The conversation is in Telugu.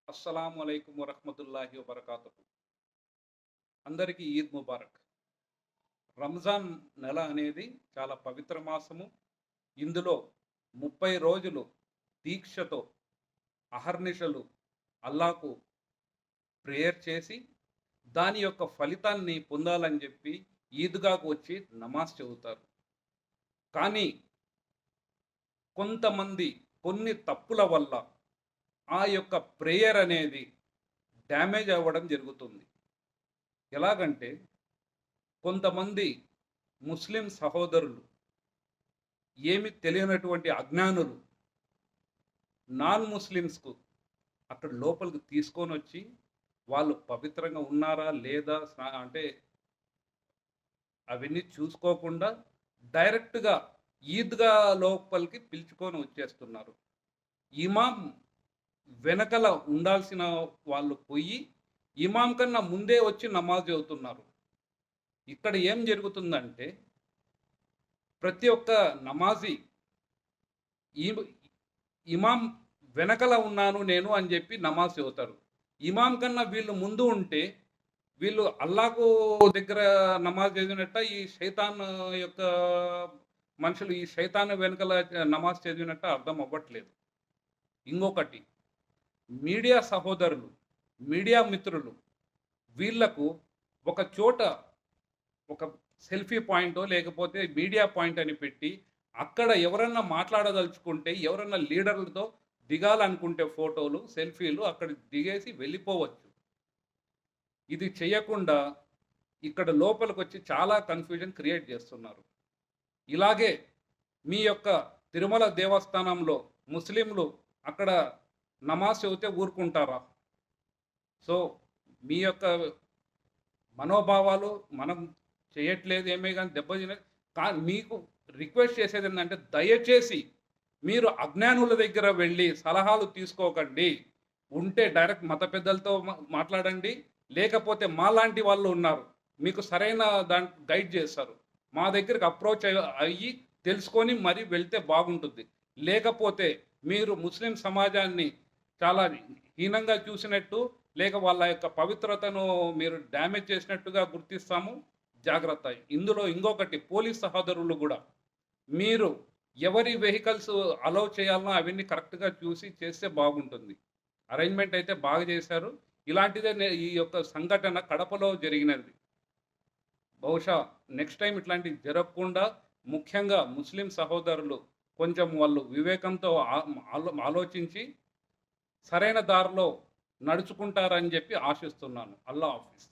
అస్సలాము అలైకుం వరహ్మతుల్లాహి వబరకాతుహు. అందరికీ ఈద్ ముబారక్. రంజాన్ నెల అనేది చాలా పవిత్ర మాసము. ఇందులో 30 రోజులు దీక్షతో అహర్నిశలు అల్లాకు ప్రేయర్ చేసి, దాని యొక్క ఫలితాన్ని పొందాలని చెప్పి ఈద్‌గాకు వచ్చి నమాజ్ చదువుతారు. కానీ కొంతమంది కొన్ని తప్పుల వల్ల ఆ యొక్క ప్రేయర్ అనేది డ్యామేజ్ అవ్వడం జరుగుతుంది. ఎలాగంటే కొంతమంది ముస్లిం సహోదరులు ఏమి తెలియనటువంటి అజ్ఞానులు నాన్ ముస్లిమ్స్‌కు అక్కడ లోపలికి తీసుకొనొచ్చి, వాళ్ళు పవిత్రంగా ఉన్నారా? లేదా? అంటే అవన్నీ చూసుకోకుండా డైరెక్ట్‌గా ఈద్‌గా లోపలికి పిలుచుకొని వచ్చేస్తున్నారు. ఇమాం వెనకల ఉండాల్సిన వాళ్ళు పోయి, ఇమాం కన్నా ముందే వచ్చి నమాజ్ చదువుతున్నారు. ఇక్కడ ఏం జరుగుతుందంటే, ప్రతి ఒక్క నమాజీ ఈమ్ ఇమాం వెనకల ఉన్నాను నేను అని చెప్పి నమాజ్ చదువుతారు. ఇమాం కన్నా వీళ్ళు ముందు ఉంటే, వీళ్ళు అల్లాకు దగ్గర నమాజ్ చదివినట్ట, ఈ శైతాన్ యొక్క మనుషులు ఈ శైతాన్ వెనకల నమాజ్ చదివినట్ట అర్థం అవ్వట్లేదు. ఇంకొకటి, మీడియా సహోదరులు, మీడియా మిత్రులు వీళ్ళకు ఒక చోట ఒక సెల్ఫీ పాయింటో లేకపోతే మీడియా పాయింట్ అని పెట్టి, అక్కడ ఎవరన్నా మాట్లాడదలుచుకుంటే, ఎవరన్నా లీడర్లతో దిగాలనుకుంటే ఫోటోలు, సెల్ఫీలు అక్కడ దిగేసి వెళ్ళిపోవచ్చు. ఇది చేయకుండా ఇక్కడ లోపలికొచ్చి చాలా కన్‌ఫ్యూజన్ క్రియేట్ చేస్తున్నారు. ఇలాగే మీ యొక్క తిరుమల దేవస్థానంలో ముస్లింలు అక్కడ నమాజ్ చదివితే ఊరుకుంటారా? సో, మీ యొక్క మనోభావాలు మనం చేయట్లేదు ఏమే గాని దెబ్బతిన మీకు రిక్వెస్ట్ చేసేదేందంటే, దయచేసి మీరు అజ్ఞానుల దగ్గర వెళ్లి సలహాలు తీసుకోకండి. ఉంటే డైరెక్ట్ మత పెద్దలతో మాట్లాడండి. లేకపోతే మాలాంటి వాళ్ళు ఉన్నారు. మీకు సరైన గైడ్ చేస్తారు. మా దగ్గరికి అప్రోచ్ అయ్యి తెలుసుకొని మరి వెళ్తే బాగుంటుంది. లేకపోతే మీరు ముస్లిం సమాజాన్ని చాలా హీనంగా చూసినట్టు, లేక వాళ్ళ యొక్క పవిత్రతను మీరు డ్యామేజ్ చేసినట్టుగా గుర్తిస్తాము. జాగ్రత్త. ఇందులో ఇంకొకటి, పోలీస్ సహోదరులు గూడా మీరు ఎవరి వెహికల్స్ అలౌ చేయాలనో అవన్నీ కరెక్ట్‌గా చూసి చేస్తే బాగుంటుంది. అరేంజ్‌మెంట్ అయితే బాగా చేశారు. ఇలాంటిదే ఈ యొక్క సంఘటన కడపలో జరిగినది. బహుశా నెక్స్ట్ టైమ్ ఇట్లాంటివి జరగకుండా ముఖ్యంగా ముస్లిం సహోదరులు కొంచెం వాళ్ళు వివేకంతో ఆలోచించి సరైన దారిలో నడుచుకుంటారని చెప్పి ఆశిస్తున్నాను. అల్లా హాఫిజ్.